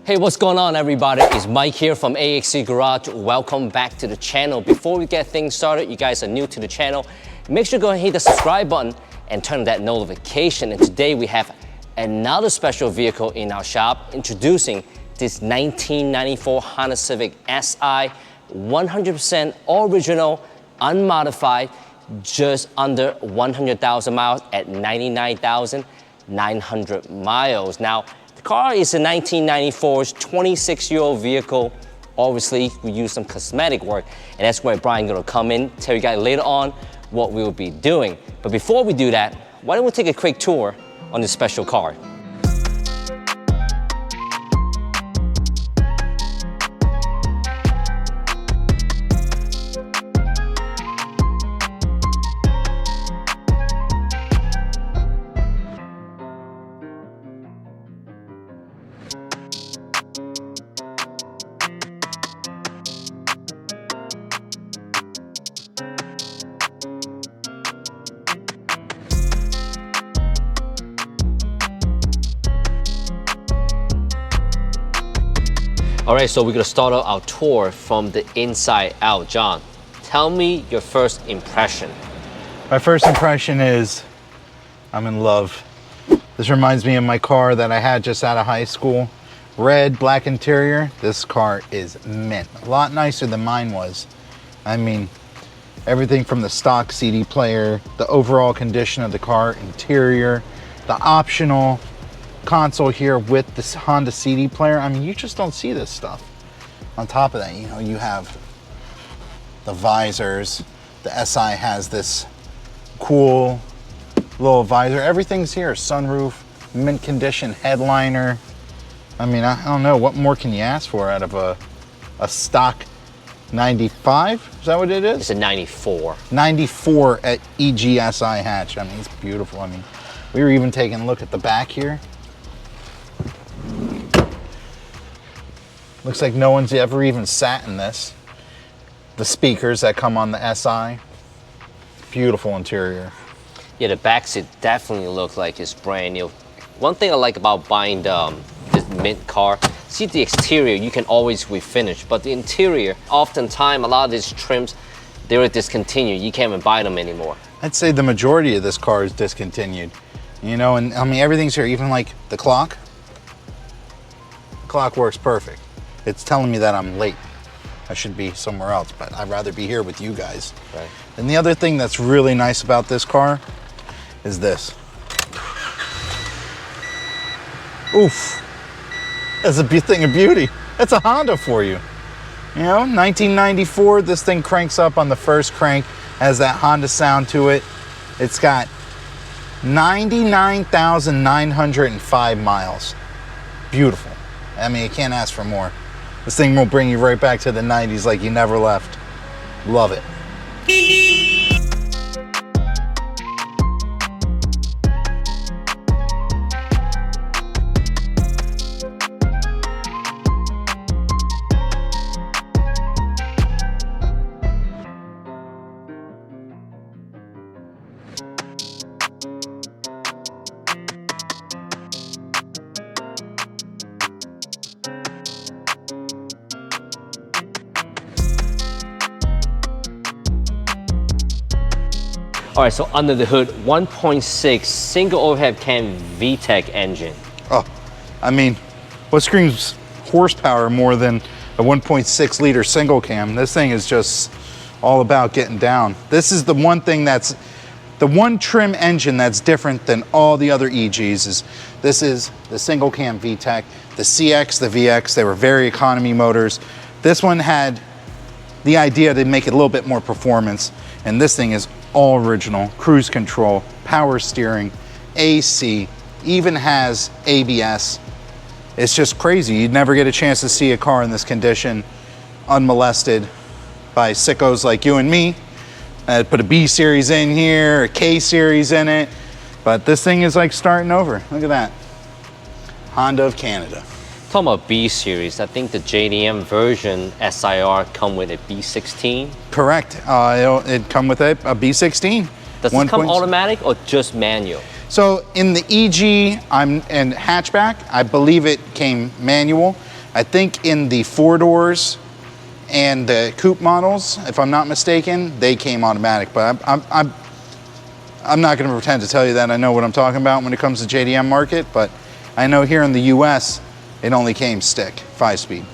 Hey, what's going on everybody? It's Mike here from EH3 Garage. Welcome back to the channel. Before we get things started, you guys are new to the channel, make sure to go and hit the subscribe button and turn on that notification. And today we have another special vehicle in our shop, introducing this 1994 Honda Civic Si, 100% original, unmodified, just under 100,000 miles at 99,900 miles. Now, the car is a 1994's 26-year-old vehicle. Obviously, we use some cosmetic work, and that's where Brian's gonna come in, tell you guys later on what we will be doing. But before we do that, why don't we take a quick tour on this special car. All right, so we're gonna start out our tour from the inside out. John, tell me your first impression. My first impression is I'm in love. This reminds me of my car that I had just out of high school. Red, black interior. This car is mint. A lot nicer than mine was. I mean, everything from the stock CD player, the overall condition of the car, interior, the optional console here with this Honda CD player. I mean, you just don't see this stuff. On top of that, you know, you have the visors. The Si has this cool little visor. Everything's here. Sunroof, mint condition headliner. I mean, I don't know, what more can you ask for out of a stock 95? Is that what it is? It's a 94. 94 at EGSI hatch. I mean, it's beautiful. I mean, we were even taking a look at the back here. Looks like no one's ever even sat in this. The speakers that come on the Si. Beautiful interior. Yeah, the back seat definitely looks like it's brand new. One thing I like about buying this mint car, see the exterior, you can always refinish, but the interior, oftentimes a lot of these trims, they're discontinued. You can't even buy them anymore. I'd say the majority of this car is discontinued. You know, and I mean, everything's here, even like the clock. The clock works perfect. It's telling me that I'm late. I should be somewhere else, but I'd rather be here with you guys. Right. And the other thing that's really nice about this car is this. Oof. That's a thing of beauty. That's a Honda for you. You know, 1994, this thing cranks up on the first crank, has that Honda sound to it. It's got 99,905 miles. Beautiful. I mean, you can't ask for more. This thing will bring you right back to the 90s like you never left. Love it. All right, so under the hood, 1.6 single overhead cam VTEC engine. Oh, I mean, what screams horsepower more than a 1.6 liter single cam? This thing is just all about getting down. This is the one thing that's, the one trim engine that's different than all the other EGs is, this is the single cam VTEC, the CX, the VX, they were very economy motors. This one had the idea to make it a little bit more performance, and this thing is all original, cruise control, power steering, AC, even has ABS. It's just crazy. You'd never get a chance to see a car in this condition unmolested by sickos like you and me. I'd put a B series in here, a K series in it, but this thing is like starting over. Look at that. Honda of Canada. Talking about B series, I think the JDM version SIR come with a B16. Correct. It come with a B16. Does it come automatic or just manual? So in the EG and hatchback, I believe it came manual. I think in the 4 doors and the coupe models, if I'm not mistaken, they came automatic. But I'm not going to pretend to tell you that I know what I'm talking about when it comes to JDM market, but I know here in the US, it only came stick, 5-speed.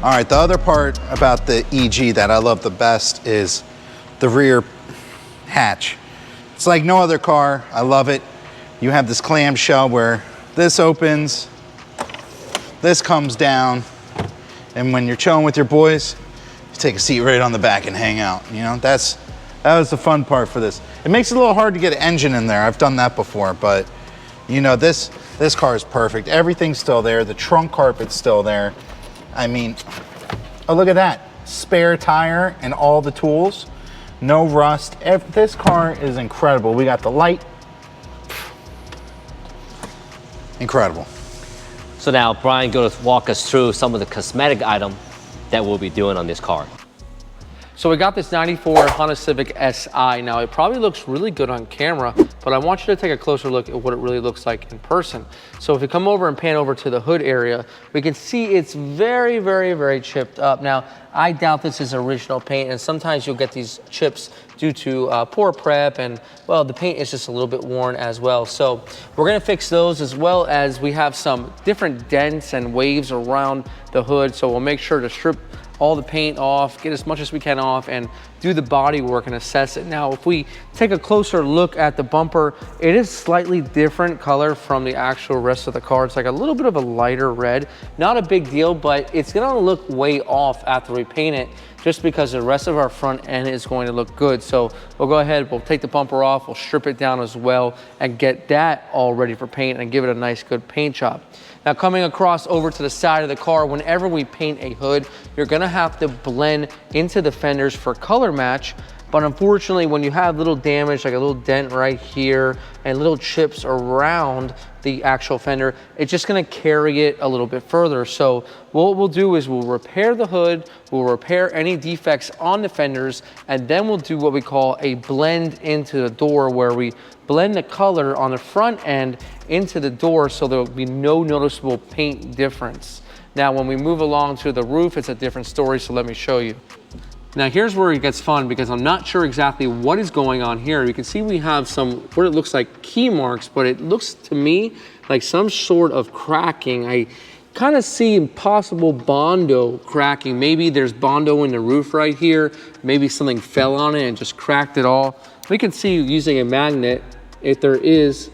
All right, the other part about the EG that I love the best is the rear hatch. It's like no other car. I love it. You have this clamshell where this opens, this comes down, and when you're chilling with your boys, you take a seat right on the back and hang out. You know, that was the fun part for this. It makes it a little hard to get an engine in there. I've done that before, but you know, this car is perfect. Everything's still there. The trunk carpet's still there. I mean, oh, look at that. Spare tire and all the tools. No rust. This car is incredible. We got the light. Incredible. So now Brian going to walk us through some of the cosmetic item that we'll be doing on this car. So we got this 94 Honda Civic Si. Now it probably looks really good on camera, but I want you to take a closer look at what it really looks like in person. So if we come over and pan over to the hood area, we can see it's very, very, very chipped up. Now, I doubt this is original paint, and sometimes you'll get these chips due to poor prep, and well, the paint is just a little bit worn as well. So we're gonna fix those, as well as we have some different dents and waves around the hood. So we'll make sure to strip all the paint off, get as much as we can off, and do the body work and assess it. Now, if we take a closer look at the bumper, it is slightly different color from the actual rest of the car. It's like a little bit of a lighter red. Not a big deal, but it's gonna look way off after we paint it, just because the rest of our front end is going to look good. So we'll go ahead, we'll take the bumper off, we'll strip it down as well, and get that all ready for paint and give it a nice good paint job. Now, coming across over to the side of the car, whenever we paint a hood, you're gonna have to blend into the fenders for color match. But unfortunately, when you have little damage, like a little dent right here and little chips around the actual fender, it's just gonna carry it a little bit further. So what we'll do is we'll repair the hood, we'll repair any defects on the fenders, and then we'll do what we call a blend into the door, where we blend the color on the front end into the door so there will be no noticeable paint difference. Now, when we move along to the roof, it's a different story, so let me show you. Now, here's where it gets fun, because I'm not sure exactly what is going on here. You can see we have some, what it looks like key marks, but it looks to me like some sort of cracking. I kind of see possible Bondo cracking. Maybe there's Bondo in the roof right here. Maybe something fell on it and just cracked it all. We can see using a magnet, if there is,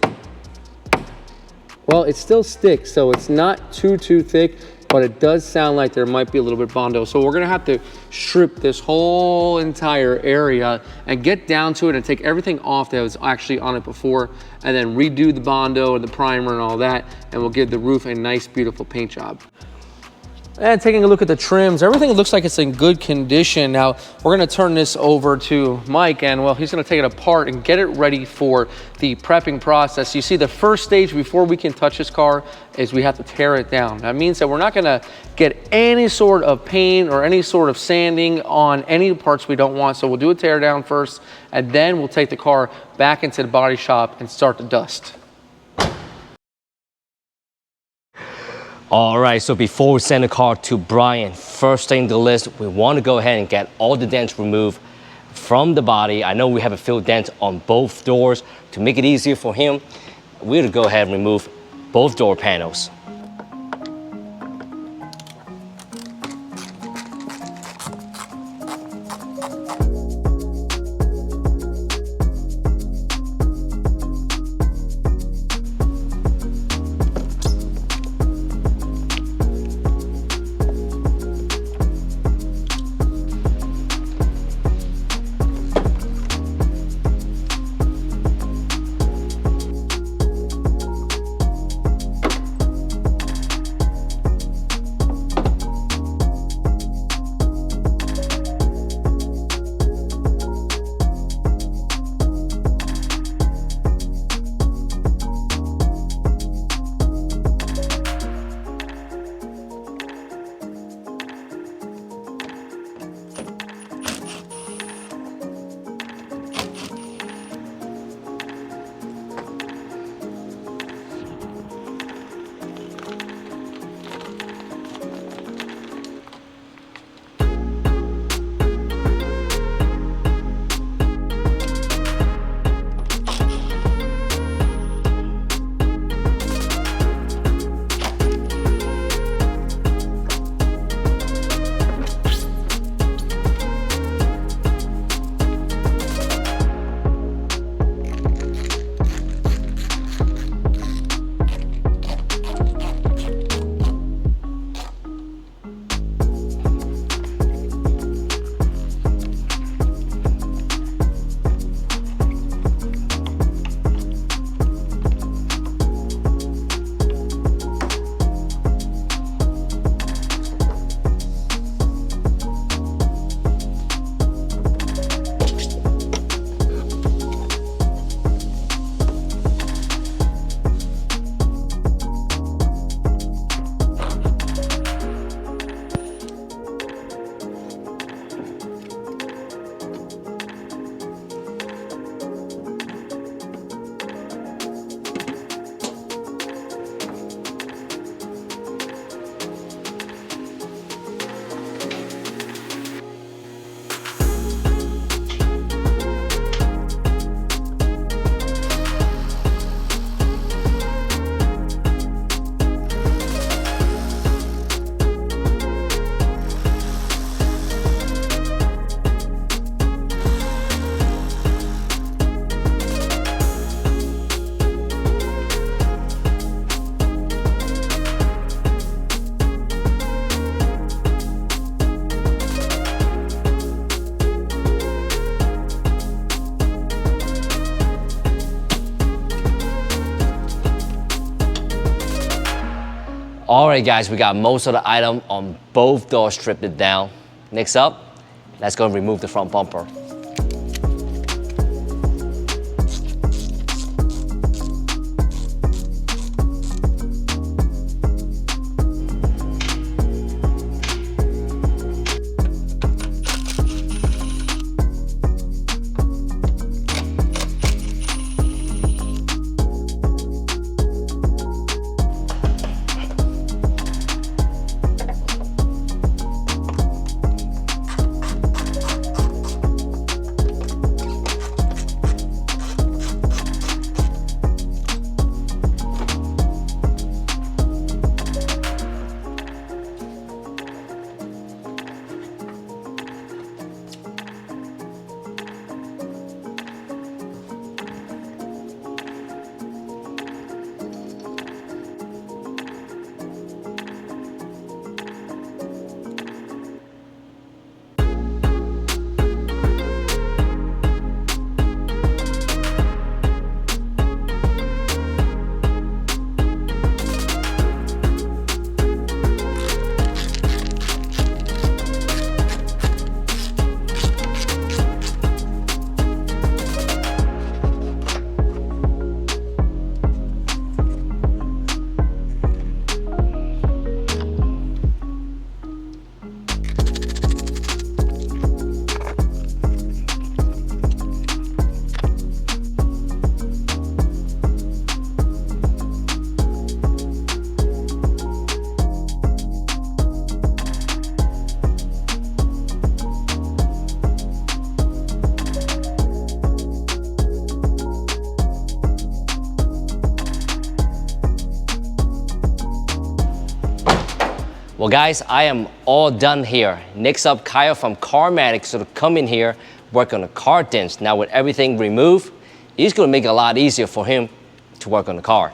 well, it still sticks, so it's not too thick, but it does sound like there might be a little bit Bondo. So we're gonna have to strip this whole entire area and get down to it and take everything off that was actually on it before, and then redo the Bondo and the primer and all that, and we'll give the roof a nice, beautiful paint job. And taking a look at the trims, everything looks like it's in good condition. Now, we're gonna turn this over to Mike, and well, he's gonna take it apart and get it ready for the prepping process. You see, the first stage before we can touch this car is we have to tear it down. That means that we're not gonna get any sort of paint or any sort of sanding on any parts we don't want. So we'll do a tear down first, and then we'll take the car back into the body shop and start the dust. All right, so before we send the car to Brian, first thing on the list, we want to go ahead and get all the dents removed from the body. I know we have a few dents on both doors. To make it easier for him, we're gonna go ahead and remove both door panels. All right, guys, we got most of the item on both doors stripped down. Next up, let's go and remove the front bumper. Well guys, I am all done here. Next up, Kyle from Cosmetic sort of come in here, work on the car dents. Now with everything removed, it's gonna make it a lot easier for him to work on the car.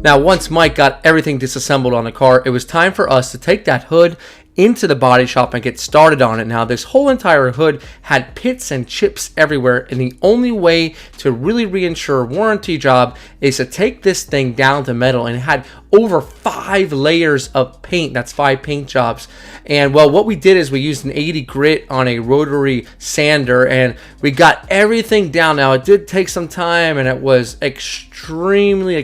Now, once Mike got everything disassembled on the car, it was time for us to take that hood into the body shop and get started on it. Now, this whole entire hood had pits and chips everywhere, and the only way to really reinsure a warranty job is to take this thing down to metal, and it had over 5 layers of paint. That's 5 paint jobs. And well, what we did is we used an 80 grit on a rotary sander, and we got everything down. Now, it did take some time, and it was extremely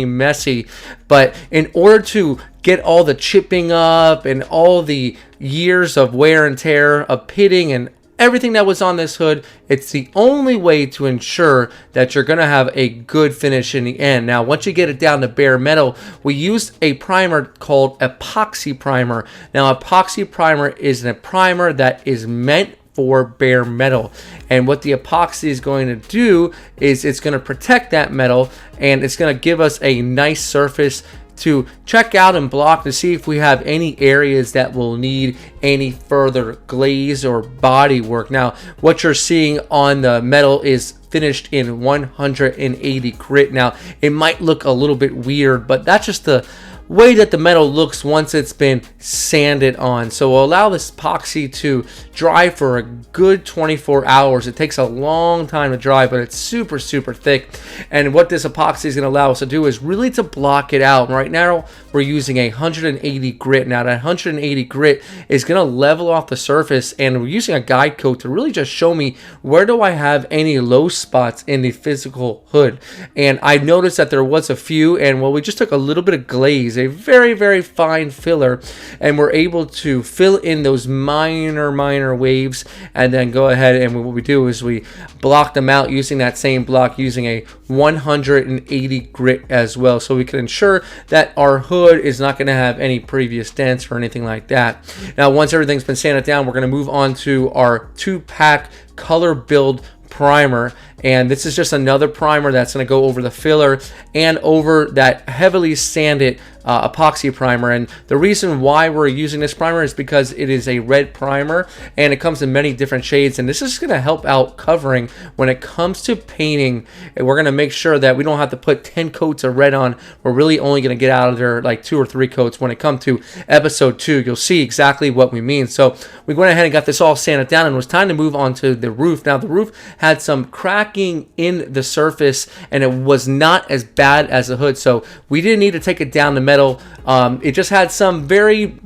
messy, but in order to get all the chipping up and all the years of wear and tear of pitting and everything that was on this hood, it's the only way to ensure that you're going to have a good finish in the end. Now, once you get it down to bare metal, we used a primer called epoxy primer. Now, epoxy primer is a primer that is meant for bare metal, and what the epoxy is going to do is it's going to protect that metal, and it's going to give us a nice surface to check out and block to see if we have any areas that will need any further glaze or body work. Now, what you're seeing on the metal is finished in 180 grit. Now, it might look a little bit weird, but that's just the way that the metal looks once it's been sand it on. So we'll allow this epoxy to dry for a good 24 hours. It takes a long time to dry, but it's super, super thick. And what this epoxy is going to allow us to do is really to block it out. Right now, we're using a 180 grit. Now, that 180 grit is going to level off the surface, and we're using a guide coat to really just show me where do I have any low spots in the physical hood. And I noticed that there was a few, and well, we just took a little bit of glaze, a very, very fine filler, and we're able to fill in those minor waves, and then go ahead and what we do is we block them out using that same block, using a 180 grit as well, so we can ensure that our hood is not going to have any previous dents or anything like that. Now, once everything's been sanded down, we're going to move on to our 2-pack color build primer, and this is just another primer that's going to go over the filler and over that heavily sanded epoxy primer. And the reason why we're using this primer is because it is a red primer and it comes in many different shades, and this is going to help out covering when it comes to painting. And we're going to make sure that we don't have to put 10 coats of red on. We're really only going to get out of there like 2 or 3 coats. When it comes to episode 2, you'll see exactly what we mean. So we went ahead and got this all sanded down, and it was time to move on to the roof. Now, the roof had some cracking in the surface, and it was not as bad as the hood, so we didn't need to take it down to metal. It just had some very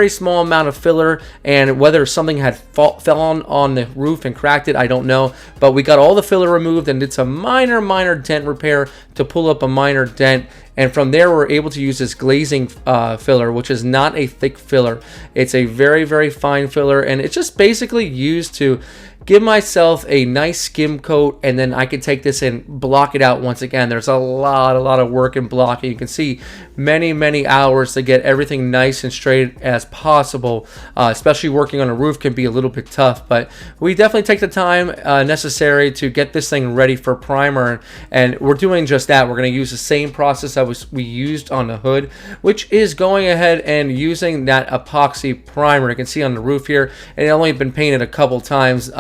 small amount of filler, and whether something had fell on the roof and cracked it, I don't know. But we got all the filler removed and did some minor dent repair to pull up a minor dent. And from there, we're able to use this glazing filler, which is not a thick filler. It's a very fine filler, and it's just basically used to give myself a nice skim coat, and then I can take this and block it out once again. There's a lot of work in blocking. You can see many hours to get everything nice and straight as possible. Especially working on a roof can be a little bit tough, but we definitely take the time necessary to get this thing ready for primer, and we're doing just that. We're going to use the same process that we used on the hood, which is going ahead and using that epoxy primer. You can see on the roof here, and it only been painted a couple times.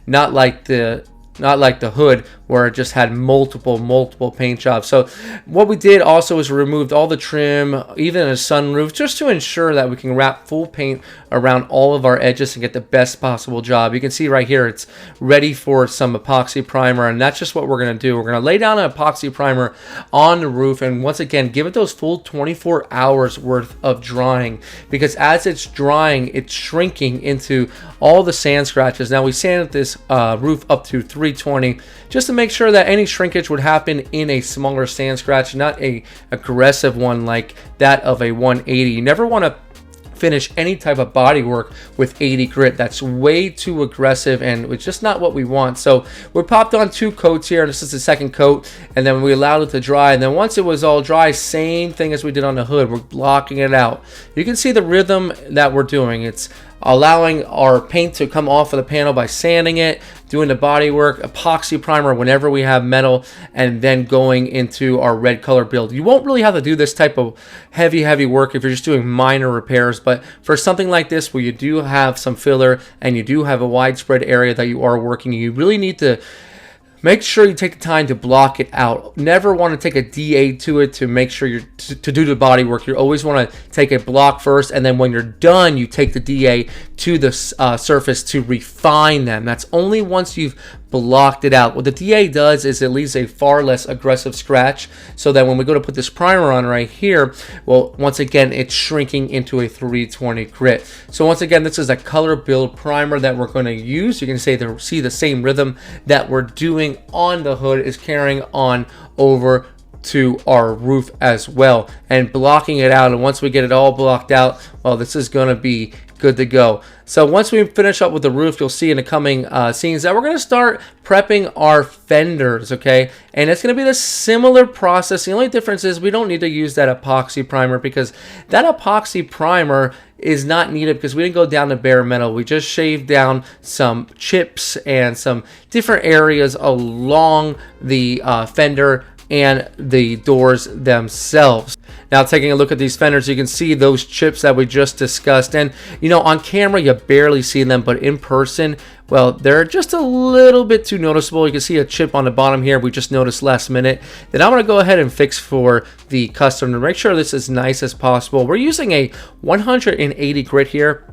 Not like the hood where it just had multiple paint jobs. So what we did also is removed all the trim, even a sunroof, just to ensure that we can wrap full paint around all of our edges and get the best possible job. You can see right here, it's ready for some epoxy primer, and that's just what we're going to do. We're going to lay down an epoxy primer on the roof, and once again, give it those full 24 hours worth of drying, because as it's drying, it's shrinking into all the sand scratches. Now, we sanded this roof up to 320 just to make sure that any shrinkage would happen in a smaller sand scratch, not a aggressive one like that of a 180. You never want to finish any type of body work with 80 grit. That's way too aggressive, and it's just not what we want. So we popped on 2 coats here. This is the second coat, and then we allowed it to dry, and then once it was all dry, same thing as we did on the hood, we're blocking it out. You can see the rhythm that we're doing. It's allowing our paint to come off of the panel by sanding it, doing the body work, epoxy primer whenever we have metal, and then going into our red color build. You won't really have to do this type of heavy work if you're just doing minor repairs, but for something like this where you do have some filler and you do have a widespread area that you are working, you really need to make sure you take the time to block it out. Never want to take a DA to it to make sure to do the body work. You always want to take a block first, and then when you're done, you take the DA to the surface to refine them. That's only once you've blocked it out. What the DA does is it leaves a far less aggressive scratch, so that when we go to put this primer on right here, well, once again, it's shrinking into a 320 grit. So once again, this is a color build primer that we're going to use. You can see the same rhythm that we're doing on the hood is carrying on over to our roof as well, and blocking it out. And once we get it all blocked out, well, this is going to be good to go. So once we finish up with the roof, you'll see in the coming scenes that we're going to start prepping our fenders, okay? And it's going to be the similar process. The only difference is we don't need to use that epoxy primer, because that epoxy primer is not needed because we didn't go down to bare metal. We just shaved down some chips and some different areas along the fender and the doors themselves. Now taking a look at these fenders, you can see those chips that we just discussed. And you know, on camera you barely see them, but in person, well, they're just a little bit too noticeable. You can see a chip on the bottom here we just noticed last minute. Then I'm going to go ahead and fix for the customer to make sure this is nice as possible. We're using a 180 grit here,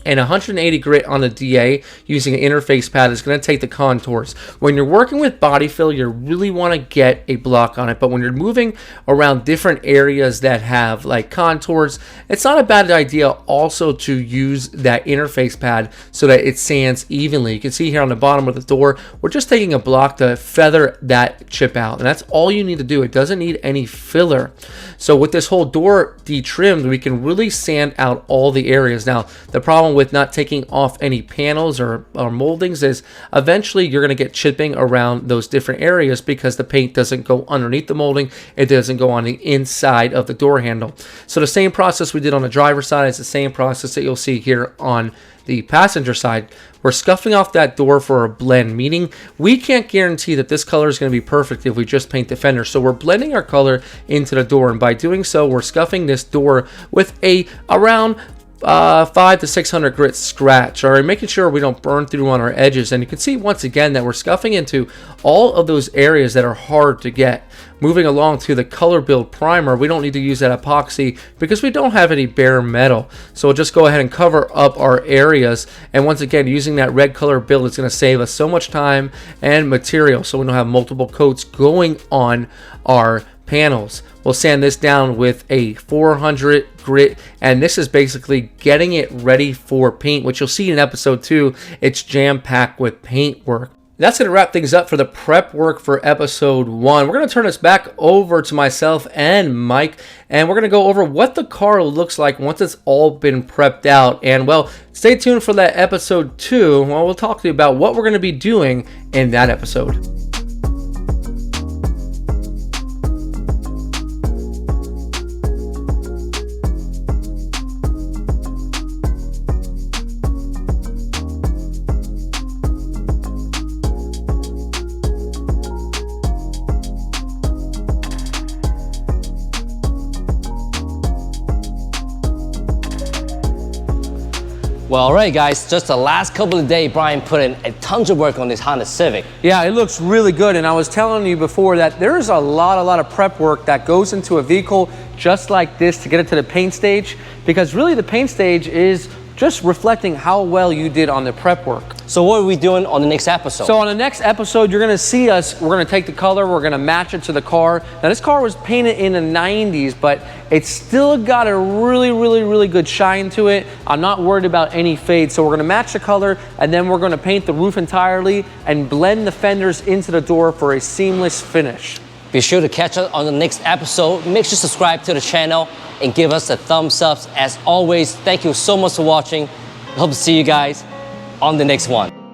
and 180 grit on the DA using an interface pad is going to take the contours. When you're working with body fill, you really want to get a block on it, but when you're moving around different areas that have like contours, it's not a bad idea also to use that interface pad so that it sands evenly. You can see here on the bottom of the door, we're just taking a block to feather that chip out, and that's all you need to do. It doesn't need any filler. So with this whole door detrimmed, we can really sand out all the areas. Now, the problem with not taking off any panels or moldings is eventually you're going to get chipping around those different areas because the paint doesn't go underneath the molding, it doesn't go on the inside of the door handle. So the same process we did on the driver's side is the same process that you'll see here on the passenger side. We're scuffing off that door for a blend, meaning we can't guarantee that this color is going to be perfect if we just paint the fender. So we're blending our color into the door, and by doing so, we're scuffing this door with a around 500 to 600 grit scratch, all right, making sure we don't burn through on our edges. And you can see once again that we're scuffing into all of those areas that are hard to get. Moving along to the color build primer, we don't need to use that epoxy because we don't have any bare metal. So we'll just go ahead and cover up our areas. And once again, using that red color build is going to save us so much time and material, so we don't have multiple coats going on our panels. We'll sand this down with a 400 grit, and this is basically getting it ready for paint, which you'll see in episode 2. It's jam-packed with paint work. That's going to wrap things up for the prep work for episode 1. We're going to turn this back over to myself and Mike, and we're going to go over what the car looks like once it's all been prepped out. And well, stay tuned for that episode 2. Well, we'll talk to you about what we're going to be doing in that episode. Well, all right, guys, just the last couple of days, Brian put in a ton of work on this Honda Civic. Yeah, it looks really good, and I was telling you before that there's a lot of prep work that goes into a vehicle just like this to get it to the paint stage, because really the paint stage is just reflecting how well you did on the prep work. So what are we doing on the next episode? So on the next episode, you're gonna see us, we're gonna take the color, we're gonna match it to the car. Now this car was painted in the 90s, but it's still got a really good shine to it. I'm not worried about any fade. So we're gonna match the color, and then we're gonna paint the roof entirely and blend the fenders into the door for a seamless finish. Be sure to catch us on the next episode. Make sure to subscribe to the channel and give us a thumbs up. As always, thank you so much for watching. I hope to see you guys on the next one.